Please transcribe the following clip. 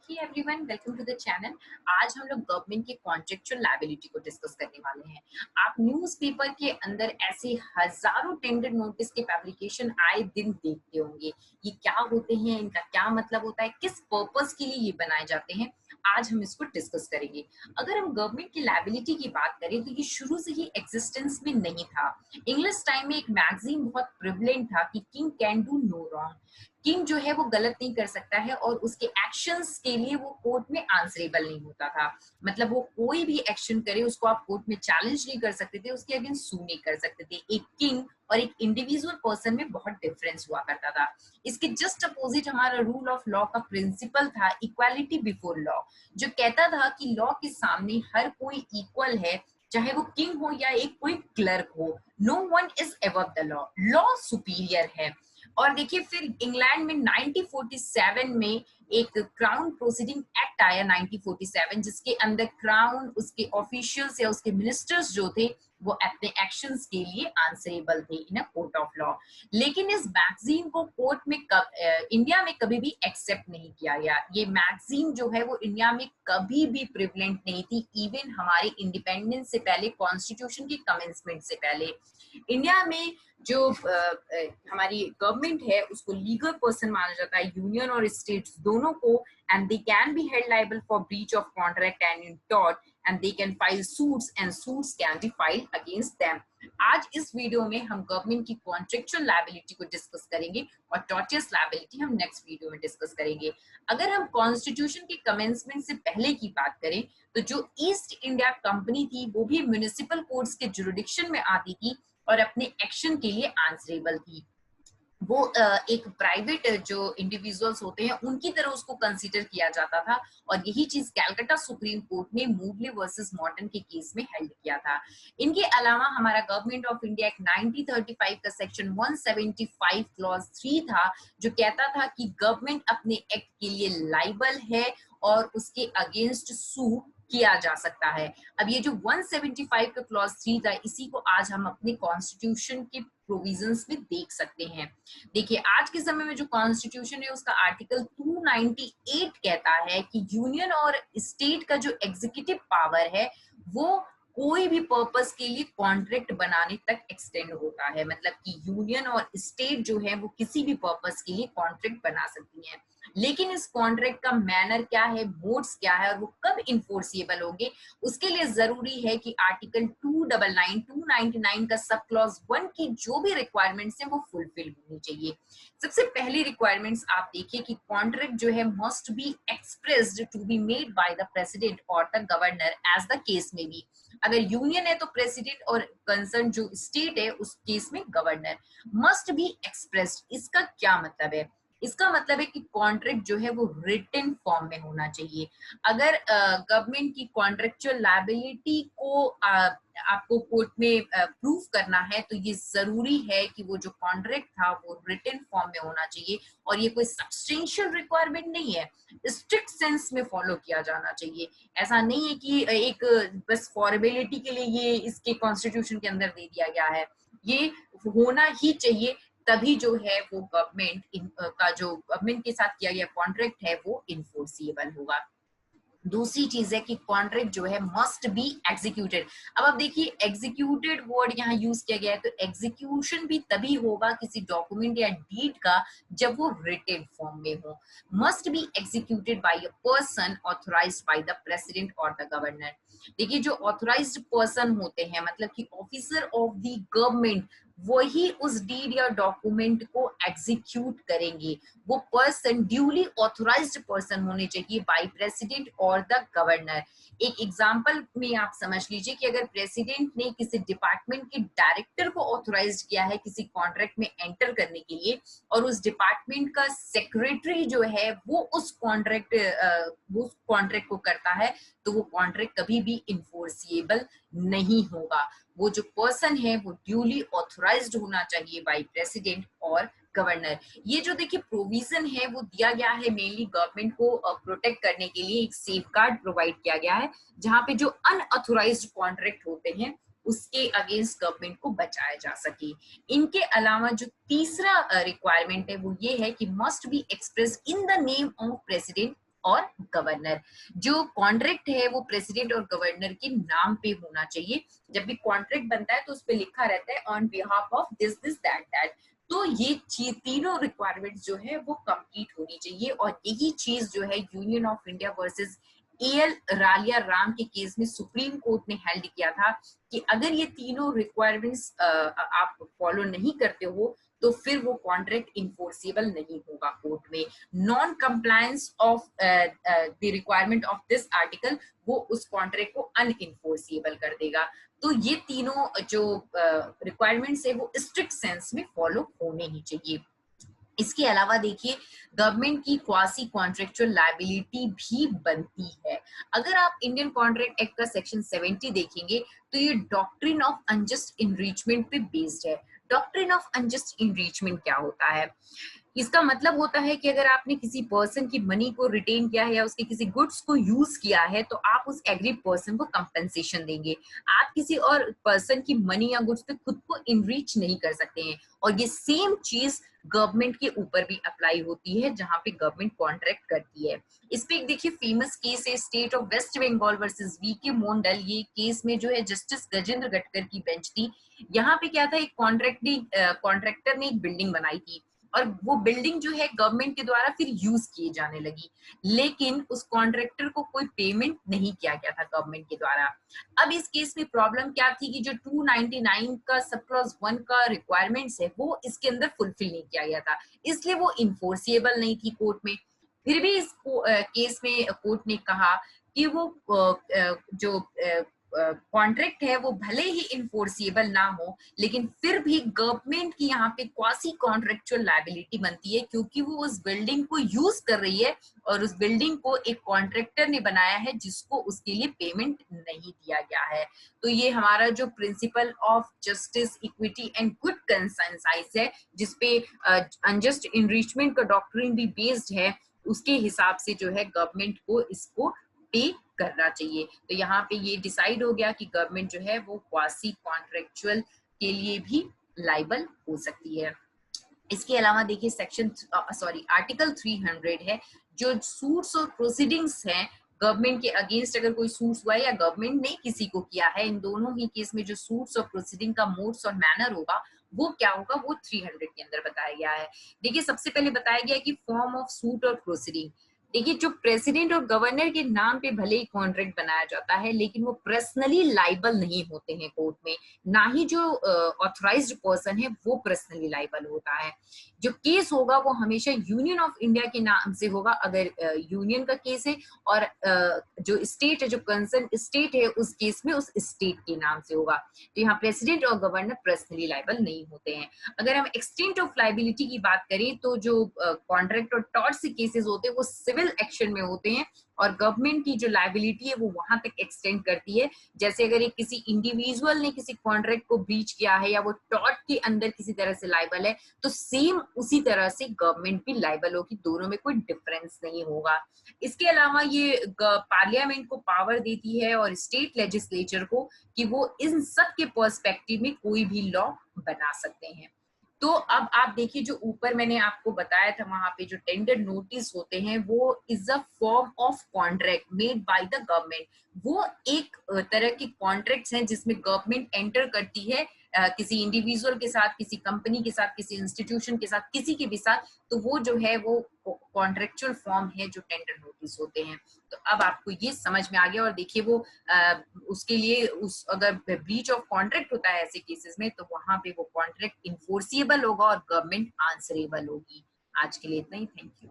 Hey everyone, welcome to the channel. आज हम लोग गवर्नमेंट के कॉन्ट्रेक्चुअल लायबिलिटी को डिस्कस करने वाले हैं। आप न्यूज़पेपर के अंदर ऐसे हजारों टेंडर नोटिस के फैब्रिकेशन आए दिन देखते होंगे। ये क्या होते हैं, इनका क्या मतलब होता है, किस पर्पस के लिए ये बनाए जाते हैं, आज हम इसको डिस्कस करेंगे। अगर हम गवर्नमेंट की लायबिलिटी की बात करें तो ये शुरू से ही एग्जिस्टेंस में नहीं था। इंग्लिश टाइम में एक मैगजीन बहुत प्रिवलेंट था कि king can do no wrong. King जो है वो गलत नहीं कर सकता है और उसके एक्शंस के लिए वो कोर्ट में आंसरेबल नहीं होता था। मतलब वो कोई भी एक्शन करे उसको आप कोर्ट में चैलेंज नहीं कर सकते थे, उसके अगेंस्ट सू नहीं कर सकते थे। एक किंग और एक इंडिविजुअल पर्सन में बहुत डिफरेंस हुआ करता था। इसके जस्ट अपोजिट हमारा रूल ऑफ लॉ का प्रिंसिपल था इक्वालिटी बिफोर लॉ, जो कहता था कि लॉ के सामने हर कोई इक्वल है, चाहे वो किंग हो या एक कोई क्लर्क हो। No one is above the law, law superior है। और देखिए फिर इंग्लैंड में 1947 में एक क्राउन प्रोसीडिंग एक्ट आया 1947, जिसके अंदर क्राउन उसके ऑफिशियल्स या उसके मिनिस्टर्स जो थे वो अपने एक्शंस के लिए आंसरेबल थे इन अ कोर्ट ऑफ लॉ। लेकिन इस मैगजीन को कोर्ट में इंडिया में कभी भी एक्सेप्ट नहीं किया गया। ये मैगजीन जो है वो इंडिया में कभी भी प्रिवलेंट नहीं थी, इवन हमारे इंडिपेंडेंस से पहले, कॉन्स्टिट्यूशन की कमेंसमेंट से पहले। इंडिया में जो हमारी गवर्नमेंट है उसको लीगल पर्सन माना जाता है, यूनियन और स्टेट्स दोनों को, and they can be held liable for breach of contract and in tort, and they can file suits and suits can be filed against them. आज इस वीडियो में हम गवर्नमेंट की कॉन्ट्रेक्चुअल लायबिलिटी को discuss करेंगे और टॉर्टियस लायबिलिटी हम next video में डिस्कस करेंगे। अगर हम कॉन्स्टिट्यूशन के कमेंसमेंट से पहले की बात करें तो जो ईस्ट इंडिया कंपनी थी वो भी म्युनिसिपल कोर्ट्स के जुरिडिक्शन में आती थी और अपने एक्शन के लिए आंसरेबल थी। वो एक प्राइवेट जो इंडिविजुअल्स होते हैं उनकी तरह उसको कंसीडर किया जाता था, और यही चीज कैलकाटा सुप्रीम कोर्ट ने मूवले वर्सेस मॉर्टन के केस में हेल्ड किया था। इनके अलावा हमारा गवर्नमेंट ऑफ इंडिया एक 1935 का सेक्शन 175 क्लॉज 3 था, जो कहता था कि गवर्नमेंट अपने एक्ट के लिए लाइबल है और उसके अगेंस्ट सू किया जा सकता है। अब ये जो 175 का क्लॉज 3 था, इसी को आज हम अपने कॉन्स्टिट्यूशन के प्रोविजंस में देख सकते हैं। देखिए आज के समय में जो कॉन्स्टिट्यूशन है उसका आर्टिकल 298 कहता है कि यूनियन और स्टेट का जो एग्जीक्यूटिव पावर है वो कोई भी पर्पस के लिए कॉन्ट्रैक्ट बनाने तक एक्सटेंड होता है। मतलब कि यूनियन और स्टेट जो है वो किसी भी पर्पस के लिए कॉन्ट्रैक्ट बना सकती हैं, लेकिन इस कॉन्ट्रैक्ट का मैनर क्या है, मोड्स क्या है और वो कब इन्फोर्सिएबल होंगे, उसके लिए जरूरी है कि आर्टिकल 299 का सब क्लॉज 1 की जो भी रिक्वायरमेंट्स है वो फुलफिल होनी चाहिए। सबसे पहली रिक्वायरमेंट्स आप देखिए कि कॉन्ट्रैक्ट जो है must be expressed to be made by the president और the governor as the case may be. अगर यूनियन है तो प्रेसिडेंट और कंसर्न जो स्टेट है उस केस में गवर्नर। मस्ट बी एक्सप्रेस्ड, इसका क्या मतलब है? इसका मतलब है कि कॉन्ट्रैक्ट जो है वो रिटन फॉर्म में होना चाहिए। अगर गवर्नमेंट की कॉन्ट्रेक्चुअल लायबिलिटी को आपको कोर्ट में प्रूफ करना है तो ये जरूरी है कि वो जो कॉन्ट्रैक्ट था वो रिटन फॉर्म में होना चाहिए, और ये कोई सब्सटेंशियल रिक्वायरमेंट नहीं है, स्ट्रिक्ट सेंस में फॉलो किया जाना चाहिए। ऐसा नहीं है कि एक बस फॉर्मेलिटी के लिए ये इसके कॉन्स्टिट्यूशन के अंदर दे दिया गया है, ये होना ही चाहिए, तभी जो है वो गवर्नमेंट का जो गवर्नमेंट के साथ किया गया कॉन्ट्रैक्ट है वो इन्फोर्सिएबल होगा। दूसरी चीज है कि कॉन्ट्रैक्ट जो है मस्ट बी एग्जीक्यूटेड। अब आप देखिए एग्जीक्यूटेड वर्ड यहाँ यूज किया गया है, तो एग्जीक्यूशन भी तभी होगा किसी डॉक्यूमेंट या डीड का जब वो रिटेन फॉर्म में हो। Must be executed by a person authorised bye the president और द गवर्नर। देखिए जो ऑथराइज्ड पर्सन होते हैं मतलब कि ऑफिसर ऑफ द गवर्नमेंट, वही उस डीड या डॉक्यूमेंट को एग्जीक्यूट करेंगे। वो पर्सन ड्यूली ऑथराइज्ड पर्सन होने चाहिए बाय प्रेसिडेंट और द गवर्नर। एक एग्जांपल में आप समझ लीजिए कि अगर प्रेसिडेंट ने किसी डिपार्टमेंट के डायरेक्टर को ऑथराइज किया है किसी कॉन्ट्रैक्ट में एंटर करने के लिए, और उस डिपार्टमेंट का सेक्रेटरी जो है वो उस कॉन्ट्रैक्ट को करता है, तो वो कॉन्ट्रैक्ट कभी भी इन्फोर्सिएबल नहीं होगा। वो जो पर्सन है वो ड्यूली ऑथराइज्ड होना चाहिए बाय प्रेसिडेंट और गवर्नर। ये जो देखिए प्रोविजन है वो दिया गया है मेनली गवर्नमेंट को प्रोटेक्ट करने के लिए, एक सेफ गार्ड प्रोवाइड किया गया है जहां पे जो अनऑथराइज्ड कॉन्ट्रैक्ट होते हैं उसके अगेंस्ट गवर्नमेंट को बचाया जा सके। इनके अलावा जो तीसरा रिक्वायरमेंट है वो ये है कि must be express in the name of president और गवर्नर। जो कॉन्ट्रैक्ट है वो प्रेसिडेंट और गवर्नर के नाम पे होना चाहिए। जब भी कॉन्ट्रैक्ट बनता है तो उस पे लिखा रहता है on behalf of this this that that. तो ये तीनों रिक्वायरमेंट्स जो है वो कंप्लीट होनी चाहिए, और यही चीज जो है union of India versus AL Ralia Ram के केस में सुप्रीम कोर्ट ने हेल्ड किया था कि अगर ये तीनों रिक्वायरमेंट्स आप फॉलो नहीं करते हो तो फिर वो कॉन्ट्रैक्ट इन्फोर्सिबल नहीं होगा कोर्ट में। Non compliance of the requirement of this article वो उस कॉन्ट्रैक्ट को अनइन्फोर्सिबल कर देगा। तो ये तीनों जो रिक्वायरमेंट्स है वो स्ट्रिक्ट सेंस में फॉलो होने ही चाहिए। इसके अलावा देखिए गवर्नमेंट की क्वासी कॉन्ट्रेक्चुअल लायबिलिटी भी बनती है। अगर आप इंडियन कॉन्ट्रैक्ट एक्ट का सेक्शन 70 देखेंगे तो ये डॉक्ट्रिन ऑफ अनजस्ट इनरीचमेंट पे बेस्ड है। डॉक्ट्रिन ऑफ अनजस्ट इनरीचमेंट क्या होता है? इसका मतलब होता है कि अगर आपने किसी पर्सन की मनी को रिटेन किया है या उसके किसी गुड्स को यूज किया है तो आप उस एग्रीड पर्सन को कंपनसेशन देंगे। आप किसी और पर्सन की मनी या गुड्स पे खुद को इनरीच नहीं कर सकते हैं। और ये सेम चीज गवर्नमेंट के ऊपर भी अप्लाई होती है जहां पे गवर्नमेंट कॉन्ट्रैक्ट करती है। इस पे एक देखिए फेमस केस है state of West Bengal versus VK Mondal. ये केस में जो है जस्टिस गजेंद्र गटकर की बेंच थी। यहाँ पे क्या था, एक कॉन्ट्रैक्टर ने एक बिल्डिंग बनाई थी और वो बिल्डिंग जो है गवर्नमेंट के द्वारा फिर यूज किए जाने लगी, लेकिन उस कॉन्ट्रैक्टर को कोई पेमेंट नहीं किया गया था गवर्नमेंट के द्वारा। अब इस केस में प्रॉब्लम क्या थी कि जो 299 का सब क्लॉज 1 का रिक्वायरमेंट्स है वो इसके अंदर फुलफिल नहीं किया गया था, इसलिए वो इन्फोर्सिएबल नहीं थी कोर्ट में। फिर भी इस केस में कोर्ट ने कहा कि वो जो कॉन्ट्रैक्ट है वो भले ही इन्फोर्सिएबल ना हो, लेकिन फिर भी गवर्नमेंट की यहाँ पे क्वासी कॉन्ट्रेक्चुअल लायबिलिटी बनती है, क्योंकि वो उस बिल्डिंग को यूज कर रही है और उस बिल्डिंग को एक कॉन्ट्रैक्टर ने बनाया है जिसको उसके लिए पेमेंट नहीं दिया गया है। तो ये हमारा जो principle of justice, equity and good consensus है, जिसपे अनजस्ट इनरिचमेंट का डॉक्ट्रिन भी बेस्ड है, उसके हिसाब से जो है गवर्नमेंट को इसको पे करना चाहिए। तो यहाँ पे ये डिसाइड हो गया कि गवर्नमेंट जो है वो क्वासी कॉन्ट्रेक्चुअल के लिए भी लाइबल हो सकती है। इसके अलावा देखिए सेक्शन आर्टिकल 300 है, जो सूट्स और प्रोसीडिंग्स हैं गवर्नमेंट के अगेंस्ट, अगर कोई सूट्स हुआ है या गवर्नमेंट ने किसी को किया है, इन दोनों ही केस में जो सूट्स और प्रोसीडिंग का मोड्स और मैनर होगा वो क्या होगा, वो 300 के अंदर बताया गया है। देखिए सबसे पहले बताया गया कि फॉर्म ऑफ सूट और प्रोसीडिंग। देखिए जो प्रेसिडेंट और गवर्नर के नाम पे भले ही कॉन्ट्रैक्ट बनाया जाता है, लेकिन वो पर्सनली लाइबल नहीं होते हैं कोर्ट में, ना ही जो ऑथराइज्ड पर्सन है वो पर्सनली लाइबल होता है। जो केस होगा वो हमेशा यूनियन ऑफ इंडिया के नाम से होगा अगर यूनियन का केस है, और जो स्टेट है, जो कंसर्न स्टेट है, उस केस में उस स्टेट के नाम से होगा। तो यहाँ प्रेसिडेंट और गवर्नर पर्सनली लाइबल नहीं होते हैं। अगर हम एक्सटेंट ऑफ लाइबिलिटी की बात करें तो जो कॉन्ट्रैक्ट और टॉर्ट से केसेस होते हैं वो सिविल एक्शन में होते हैं, और गवर्नमेंट की जो लाइबिलिटी है वो वहां तक एक्सटेंड करती है। जैसे अगर एक किसी इंडिविजुअल ने किसी कॉन्ट्रैक्ट को ब्रीच किया है या वो टॉर्ट के अंदर किसी तरह से लाइबल है, तो सेम उसी तरह से गवर्नमेंट भी लाइबल होगी, दोनों में कोई डिफरेंस नहीं होगा। इसके अलावा ये पार्लियामेंट को पावर देती है और स्टेट लेजिस्लेचर को कि वो इन सब के पर्सपेक्टिव में कोई भी लॉ बना सकते हैं। तो अब आप देखिए जो ऊपर मैंने आपको बताया था, वहां पे जो टेंडर नोटिस होते हैं वो is a form of contract made by the government. वो एक तरह के कॉन्ट्रैक्ट्स हैं जिसमें गवर्नमेंट एंटर करती है किसी इंडिविजुअल के साथ, किसी कंपनी के साथ, किसी इंस्टीट्यूशन के साथ, किसी के भी साथ, तो वो जो है वो कॉन्ट्रेक्चुअल फॉर्म है जो टेंडर नोटिस होते हैं। तो अब आपको ये समझ में आ गया। और देखिए वो उसके लिए अगर ब्रीच ऑफ कॉन्ट्रैक्ट होता है ऐसे केसेस में तो वहां पे वो कॉन्ट्रैक्ट इन्फोर्सिएबल होगा और गवर्नमेंट आंसरेबल होगी। आज के लिए इतना ही, थैंक यू।